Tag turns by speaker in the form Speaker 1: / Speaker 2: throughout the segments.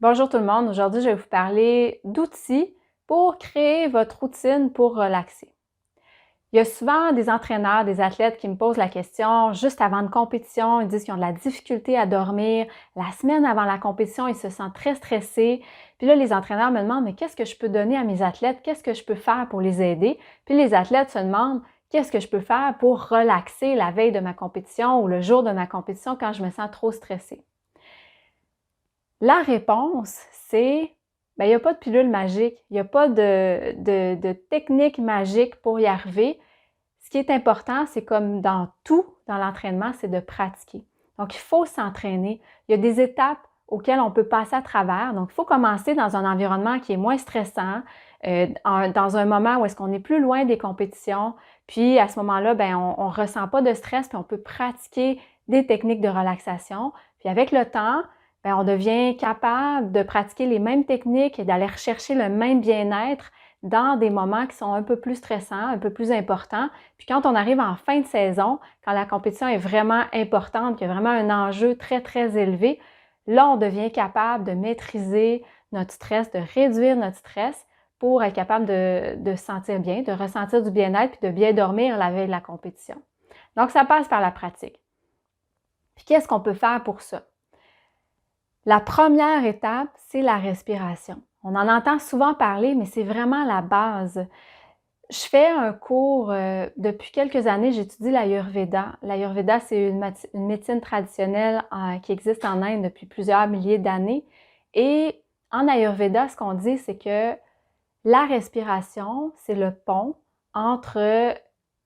Speaker 1: Bonjour tout le monde, aujourd'hui je vais vous parler d'outils pour créer votre routine pour relaxer. Il y a souvent des entraîneurs, des athlètes qui me posent la question juste avant une compétition, ils disent qu'ils ont de la difficulté à dormir. La semaine avant la compétition, ils se sentent très stressés. Puis là, les entraîneurs me demandent, mais qu'est-ce que je peux donner à mes athlètes? Qu'est-ce que je peux faire pour les aider? Puis les athlètes se demandent, qu'est-ce que je peux faire pour relaxer la veille de ma compétition ou le jour de ma compétition quand je me sens trop stressée? La réponse, c'est, il n'y a pas de pilule magique, il n'y a pas de technique magique pour y arriver. Ce qui est important, c'est comme dans tout dans l'entraînement, c'est de pratiquer. Donc, il faut s'entraîner. Il y a des étapes auxquelles on peut passer à travers. Donc, il faut commencer dans un environnement qui est moins stressant, dans un moment où est-ce qu'on est plus loin des compétitions. Puis, à ce moment-là, on ne ressent pas de stress, puis on peut pratiquer des techniques de relaxation. Puis, avec le temps, on devient capable de pratiquer les mêmes techniques et d'aller rechercher le même bien-être dans des moments qui sont un peu plus stressants, un peu plus importants. Puis quand on arrive en fin de saison, quand la compétition est vraiment importante, qu'il y a vraiment un enjeu très, très élevé, là, on devient capable de maîtriser notre stress, de réduire notre stress pour être capable de se sentir bien, de ressentir du bien-être puis de bien dormir la veille de la compétition. Donc, ça passe par la pratique. Puis qu'est-ce qu'on peut faire pour ça? La première étape, c'est la respiration. On en entend souvent parler, mais c'est vraiment la base. Je fais un cours, depuis quelques années, j'étudie l'Ayurveda. L'Ayurveda, c'est une médecine traditionnelle qui existe en Inde depuis plusieurs milliers d'années. Et en Ayurveda, ce qu'on dit, c'est que la respiration, c'est le pont entre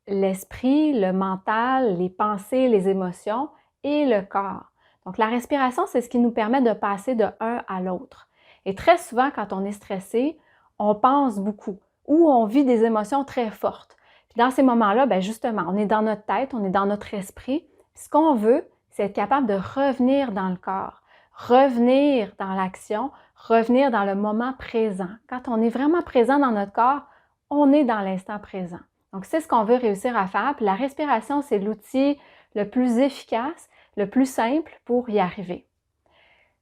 Speaker 1: l'esprit, le mental, les pensées, les émotions et le corps. Donc, la respiration, c'est ce qui nous permet de passer de un à l'autre. Et très souvent, quand on est stressé, on pense beaucoup ou on vit des émotions très fortes. Puis dans ces moments-là, justement, on est dans notre tête, on est dans notre esprit. Ce qu'on veut, c'est être capable de revenir dans le corps, revenir dans l'action, revenir dans le moment présent. Quand on est vraiment présent dans notre corps, on est dans l'instant présent. Donc, c'est ce qu'on veut réussir à faire. Puis la respiration, c'est l'outil le plus efficace, le plus simple pour y arriver.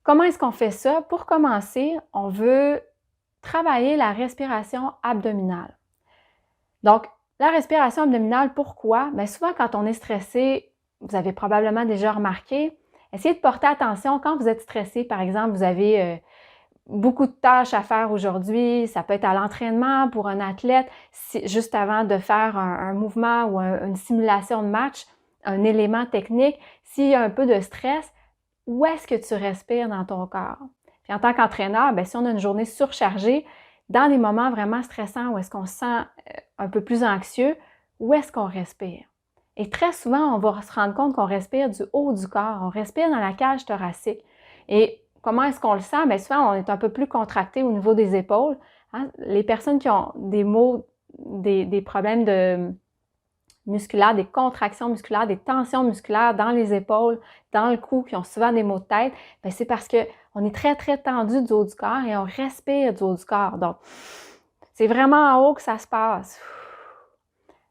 Speaker 1: Comment est-ce qu'on fait ça? Pour commencer, on veut travailler la respiration abdominale. Donc, la respiration abdominale, pourquoi? Bien, souvent, quand on est stressé, vous avez probablement déjà remarqué, essayez de porter attention quand vous êtes stressé. Par exemple, vous avez beaucoup de tâches à faire aujourd'hui, ça peut être à l'entraînement pour un athlète, juste avant de faire un mouvement ou une simulation de match, un élément technique, s'il y a un peu de stress, où est-ce que tu respires dans ton corps? Puis en tant qu'entraîneur, si on a une journée surchargée, dans des moments vraiment stressants où est-ce qu'on se sent un peu plus anxieux, où est-ce qu'on respire? Et très souvent, on va se rendre compte qu'on respire du haut du corps, on respire dans la cage thoracique. Et comment est-ce qu'on le sent? Bien, souvent, on est un peu plus contracté au niveau des épaules. Hein? Les personnes qui ont des maux, des problèmes musculaires, des contractions musculaires, des tensions musculaires dans les épaules, dans le cou, qui ont souvent des maux de tête, c'est parce qu'on est très, très tendu du haut du corps et on respire du haut du corps. Donc, c'est vraiment en haut que ça se passe.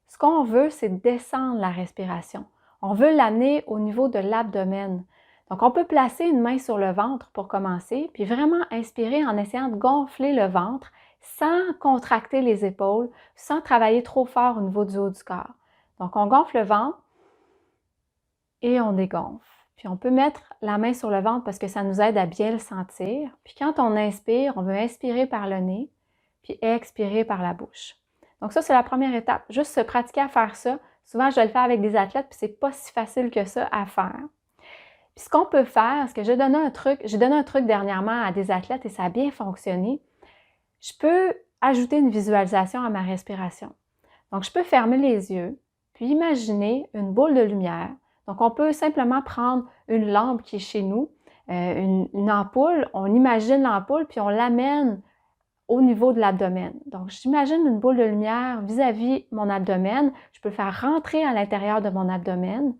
Speaker 1: Ce qu'on veut, c'est descendre la respiration. On veut l'amener au niveau de l'abdomen. Donc, on peut placer une main sur le ventre pour commencer, puis vraiment inspirer en essayant de gonfler le ventre sans contracter les épaules, sans travailler trop fort au niveau du haut du corps. Donc, on gonfle le ventre et on dégonfle. Puis, on peut mettre la main sur le ventre parce que ça nous aide à bien le sentir. Puis, quand on inspire, on veut inspirer par le nez, puis expirer par la bouche. Donc, ça, c'est la première étape. Juste se pratiquer à faire ça. Souvent, je le fais avec des athlètes, puis c'est pas si facile que ça à faire. Puis ce qu'on peut faire, c'est que j'ai donné un truc dernièrement à des athlètes et ça a bien fonctionné. Je peux ajouter une visualisation à ma respiration. Donc, je peux fermer les yeux, puis imaginer une boule de lumière. Donc, on peut simplement prendre une lampe qui est chez nous, une ampoule, on imagine l'ampoule, puis on l'amène au niveau de l'abdomen. Donc, j'imagine une boule de lumière vis-à-vis mon abdomen. Je peux le faire rentrer à l'intérieur de mon abdomen.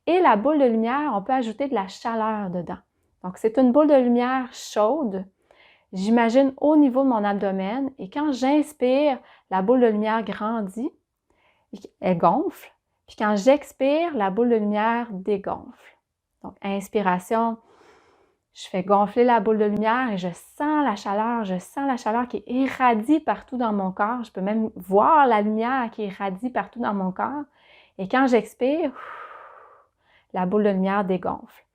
Speaker 1: Et la boule de lumière, on peut ajouter de la chaleur dedans. Donc, c'est une boule de lumière chaude. J'imagine au niveau de mon abdomen. Et quand j'inspire, la boule de lumière grandit, elle gonfle. Puis quand j'expire, la boule de lumière dégonfle. Donc, inspiration, Je fais gonfler la boule de lumière et je sens la chaleur qui irradie partout dans mon corps. Je peux même voir la lumière qui irradie partout dans mon corps. Et quand j'expire, la boule de lumière dégonfle.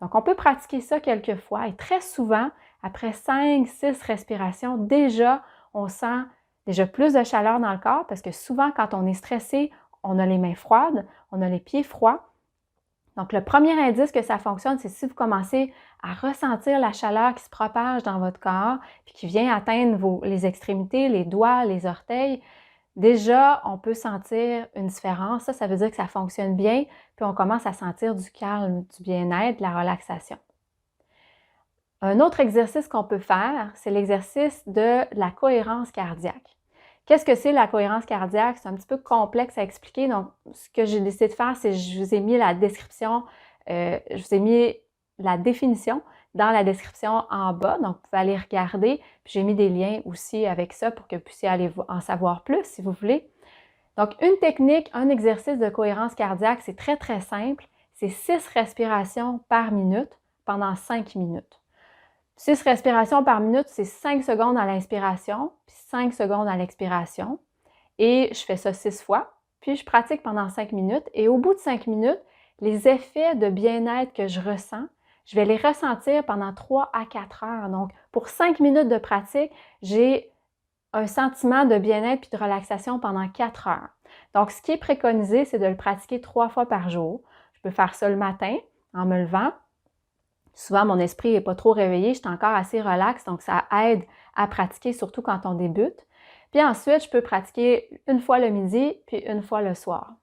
Speaker 1: Donc, on peut pratiquer ça quelques fois et très souvent, après 5-6 respirations, déjà, on sent déjà plus de chaleur dans le corps parce que souvent, quand on est stressé, on a les mains froides, on a les pieds froids. Donc, le premier indice que ça fonctionne, c'est si vous commencez à ressentir la chaleur qui se propage dans votre corps puis qui vient atteindre les extrémités, les doigts, les orteils. Déjà, on peut sentir une différence. Ça veut dire que ça fonctionne bien, puis on commence à sentir du calme, du bien-être, de la relaxation. Un autre exercice qu'on peut faire, c'est l'exercice de la cohérence cardiaque. Qu'est-ce que c'est la cohérence cardiaque? C'est un petit peu complexe à expliquer. Donc, ce que j'ai décidé de faire, c'est que je vous ai mis la description, je vous ai mis la définition dans la description en bas. Donc, vous pouvez aller regarder. Puis j'ai mis des liens aussi avec ça pour que vous puissiez aller en savoir plus si vous voulez. Donc, une technique, un exercice de cohérence cardiaque, c'est très, très simple. C'est 6 respirations par minute pendant 5 minutes. 6 respirations par minute, c'est 5 secondes à l'inspiration, puis 5 secondes à l'expiration. Et je fais ça 6 fois, puis je pratique pendant 5 minutes. Et au bout de 5 minutes, les effets de bien-être que je ressens, je vais les ressentir pendant 3 à 4 heures. Donc, pour 5 minutes de pratique, j'ai un sentiment de bien-être puis de relaxation pendant 4 heures. Donc, ce qui est préconisé, c'est de le pratiquer 3 fois par jour. Je peux faire ça le matin en me levant. Souvent, mon esprit n'est pas trop réveillé, je suis encore assez relax, donc ça aide à pratiquer, surtout quand on débute. Puis ensuite, je peux pratiquer une fois le midi, puis une fois le soir.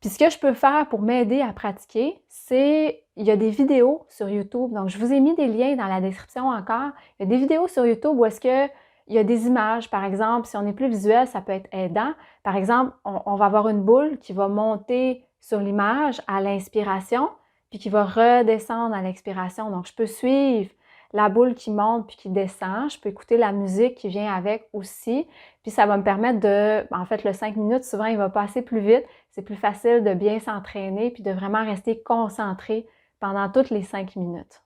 Speaker 1: Puis ce que je peux faire pour m'aider à pratiquer, c'est, il y a des vidéos sur YouTube. Donc, je vous ai mis des liens dans la description encore. Il y a des vidéos sur YouTube où est-ce que il y a des images, par exemple, si on est plus visuel, ça peut être aidant. Par exemple, on va avoir une boule qui va monter sur l'image à l'inspiration, puis qui va redescendre à l'expiration. Donc, je peux suivre la boule qui monte puis qui descend. Je peux écouter la musique qui vient avec aussi. Puis ça va me permettre en fait, le 5 minutes, souvent, il va passer plus vite. C'est plus facile de bien s'entraîner puis de vraiment rester concentré pendant toutes les 5 minutes.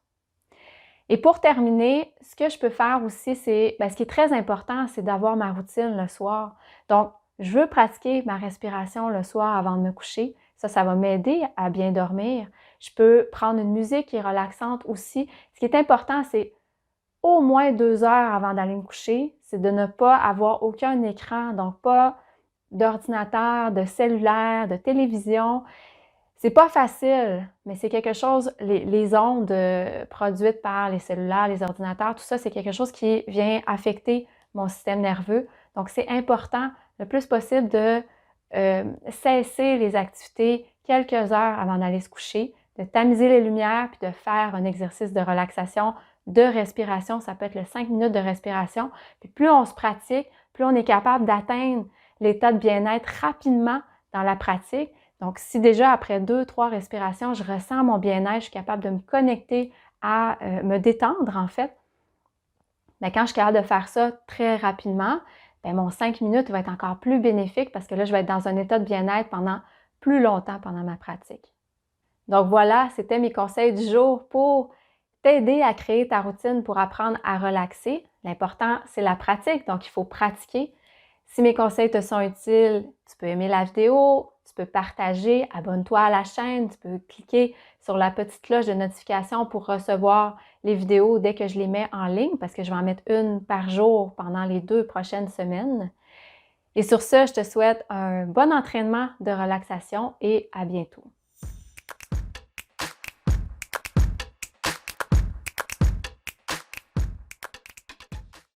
Speaker 1: Et pour terminer, ce que je peux faire aussi, c'est, ce qui est très important, c'est d'avoir ma routine le soir. Donc, je veux pratiquer ma respiration le soir avant de me coucher. Ça va m'aider à bien dormir. Je peux prendre une musique qui est relaxante aussi. Ce qui est important, c'est au moins 2 heures avant d'aller me coucher, c'est de ne pas avoir aucun écran, donc pas d'ordinateur, de cellulaire, de télévision. C'est pas facile, mais c'est quelque chose, les ondes produites par les cellulaires, les ordinateurs, tout ça, c'est quelque chose qui vient affecter mon système nerveux. Donc, c'est important le plus possible de cesser les activités quelques heures avant d'aller se coucher, de tamiser les lumières puis de faire un exercice de relaxation, de respiration. Ça peut être le 5 minutes de respiration. Puis plus on se pratique, plus on est capable d'atteindre l'état de bien-être rapidement dans la pratique. Donc, si déjà après 2-3 respirations, je ressens mon bien-être, je suis capable de me connecter à me détendre en fait, quand je suis capable de faire ça très rapidement, mon 5 minutes va être encore plus bénéfique parce que là, je vais être dans un état de bien-être pendant plus longtemps pendant ma pratique. Donc voilà, c'était mes conseils du jour pour t'aider à créer ta routine pour apprendre à relaxer. L'important, c'est la pratique, donc il faut pratiquer. Si mes conseils te sont utiles, tu peux aimer la vidéo, tu peux partager, abonne-toi à la chaîne, tu peux cliquer sur la petite cloche de notification pour recevoir les vidéos dès que je les mets en ligne parce que je vais en mettre une par jour pendant les 2 prochaines semaines. Et sur ce, je te souhaite un bon entraînement de relaxation et à bientôt.